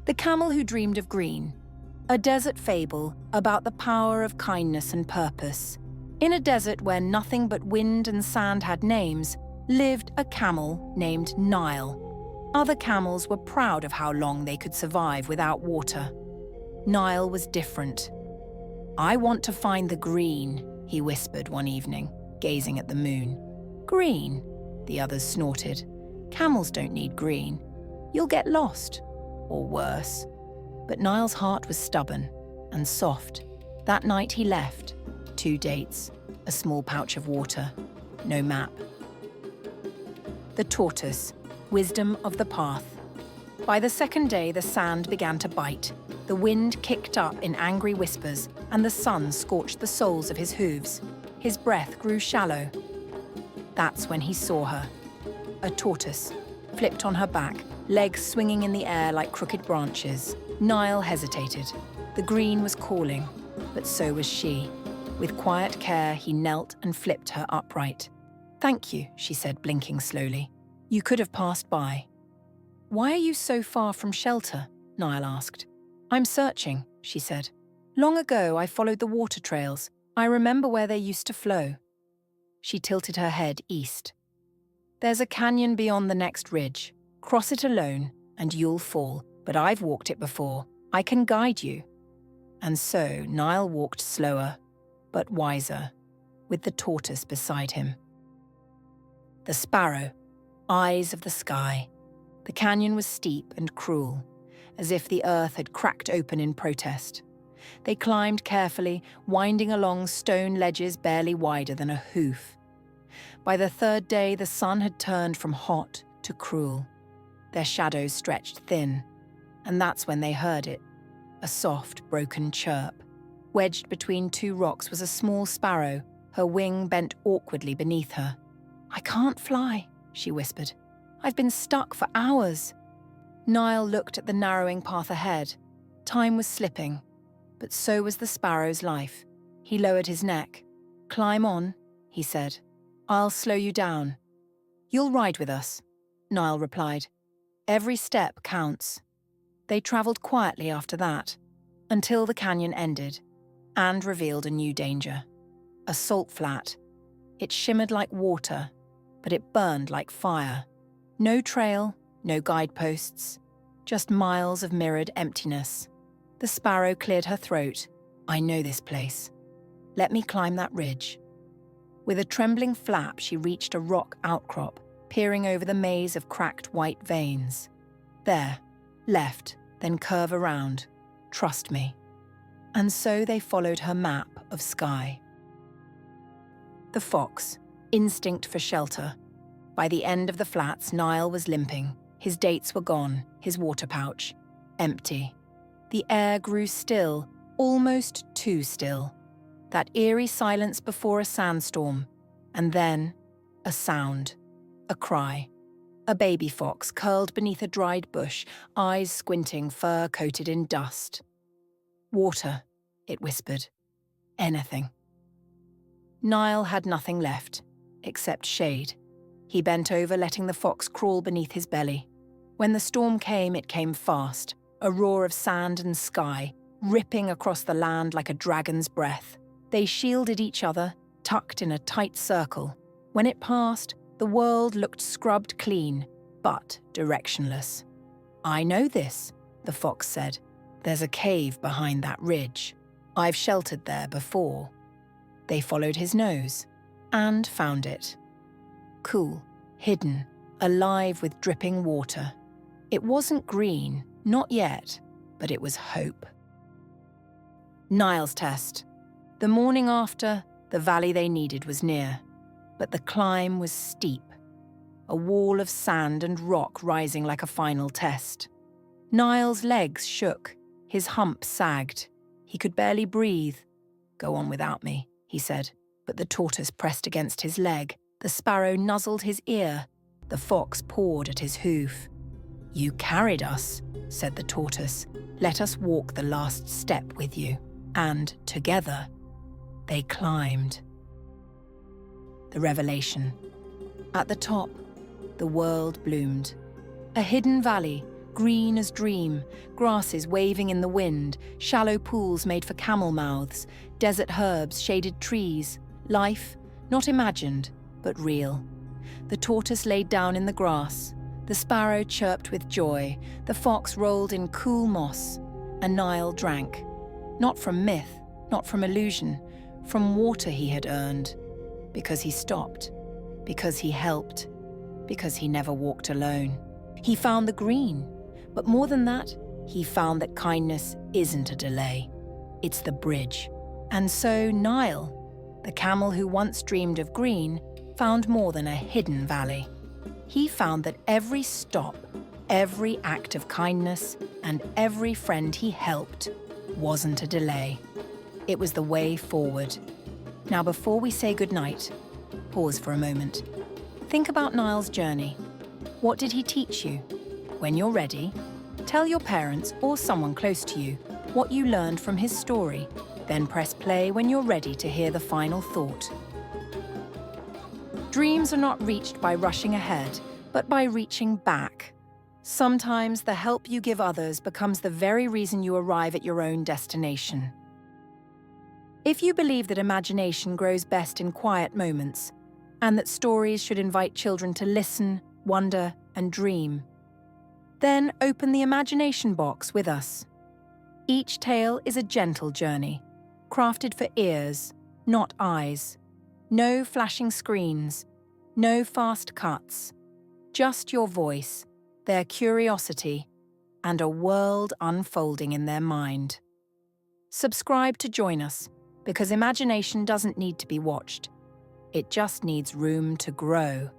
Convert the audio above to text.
The Camel Who Dreamed of Green, a desert fable about the power of kindness and purpose. In a desert where nothing but wind and sand had names, lived a camel named Nile. Other camels were proud of how long they could survive without water. Nile was different. "I want to find the green," he whispered one evening, gazing at the moon. "Green?" the others snorted. "Camels don't need green. You'll get lost. Or worse." But Nile's heart was stubborn and soft. That night he left. 2 dates, a small pouch of water, no map. The tortoise, wisdom of the path. By the second day, the sand began to bite. The wind kicked up in angry whispers, and the sun scorched the soles of his hooves. His breath grew shallow. That's when he saw her. A tortoise, flipped on her back, legs swinging in the air like crooked branches. Nile hesitated. The green was calling, but so was she. With quiet care, he knelt and flipped her upright. "Thank you," she said, blinking slowly. "You could have passed by." "Why are you so far from shelter?" Nile asked. "I'm searching," she said. "Long ago, I followed the water trails. I remember where they used to flow." She tilted her head east. "There's a canyon beyond the next ridge. Cross it alone, and you'll fall. But I've walked it before. I can guide you." And so Nile walked slower, but wiser, with the tortoise beside him. The sparrow, eyes of the sky. The canyon was steep and cruel, as if the earth had cracked open in protest. They climbed carefully, winding along stone ledges barely wider than a hoof. By the 3rd day, the sun had turned from hot to cruel. Their shadows stretched thin, and that's when they heard it, a soft, broken chirp. Wedged between 2 rocks was a small sparrow, her wing bent awkwardly beneath her. "I can't fly," she whispered. "I've been stuck for hours." Nile looked at the narrowing path ahead. Time was slipping, but so was the sparrow's life. He lowered his neck. "Climb on," he said. "I'll slow you down." "You'll ride with us," Nile replied. "Every step counts." They travelled quietly after that, until the canyon ended and revealed a new danger. A salt flat. It shimmered like water, but it burned like fire. No trail, no guideposts, just miles of mirrored emptiness. The sparrow cleared her throat. "I know this place. Let me climb that ridge." With a trembling flap, she reached a rock outcrop, peering over the maze of cracked white veins. "There, left, then curve around. Trust me." And so they followed her map of sky. The fox, instinct for shelter. By the end of the flats, Nile was limping. His dates were gone, his water pouch empty. The air grew still, almost too still. That eerie silence before a sandstorm. And then, a sound. A cry. A baby fox curled beneath a dried bush, eyes squinting, fur coated in dust. "Water," it whispered. "Anything." Nile had nothing left, except shade. He bent over, letting the fox crawl beneath his belly. When the storm came, it came fast, a roar of sand and sky, ripping across the land like a dragon's breath. They shielded each other, tucked in a tight circle. When it passed, the world looked scrubbed clean, but directionless. "I know this," the fox said. "There's a cave behind that ridge. I've sheltered there before." They followed his nose, and found it. Cool, hidden, alive with dripping water. It wasn't green, not yet, but it was hope. Nile's test. The morning after, the valley they needed was near. But the climb was steep, a wall of sand and rock rising like a final test. Nile's legs shook, his hump sagged. He could barely breathe. "Go on without me," he said, but the tortoise pressed against his leg. The sparrow nuzzled his ear. The fox pawed at his hoof. "You carried us," said the tortoise. "Let us walk the last step with you." And together, they climbed. The revelation. At the top, the world bloomed. A hidden valley, green as dream, grasses waving in the wind, shallow pools made for camel mouths, desert herbs, shaded trees, life, not imagined, but real. The tortoise laid down in the grass, the sparrow chirped with joy, the fox rolled in cool moss, and Nile drank, not from myth, not from illusion, from water he had earned, because he stopped, because he helped, because he never walked alone. He found the green, but more than that, he found that kindness isn't a delay, it's the bridge. And so Nile, the camel who once dreamed of green, found more than a hidden valley. He found that every stop, every act of kindness, and every friend he helped wasn't a delay. It was the way forward. Now, before we say goodnight, pause for a moment. Think about Nile's journey. What did he teach you? When you're ready, tell your parents or someone close to you what you learned from his story. Then press play when you're ready to hear the final thought. Dreams are not reached by rushing ahead, but by reaching back. Sometimes the help you give others becomes the very reason you arrive at your own destination. If you believe that imagination grows best in quiet moments, and that stories should invite children to listen, wonder, and dream, then open the imagination box with us. Each tale is a gentle journey, crafted for ears, not eyes. No flashing screens, no fast cuts, just your voice, their curiosity, and a world unfolding in their mind. Subscribe to join us, because imagination doesn't need to be watched. It just needs room to grow.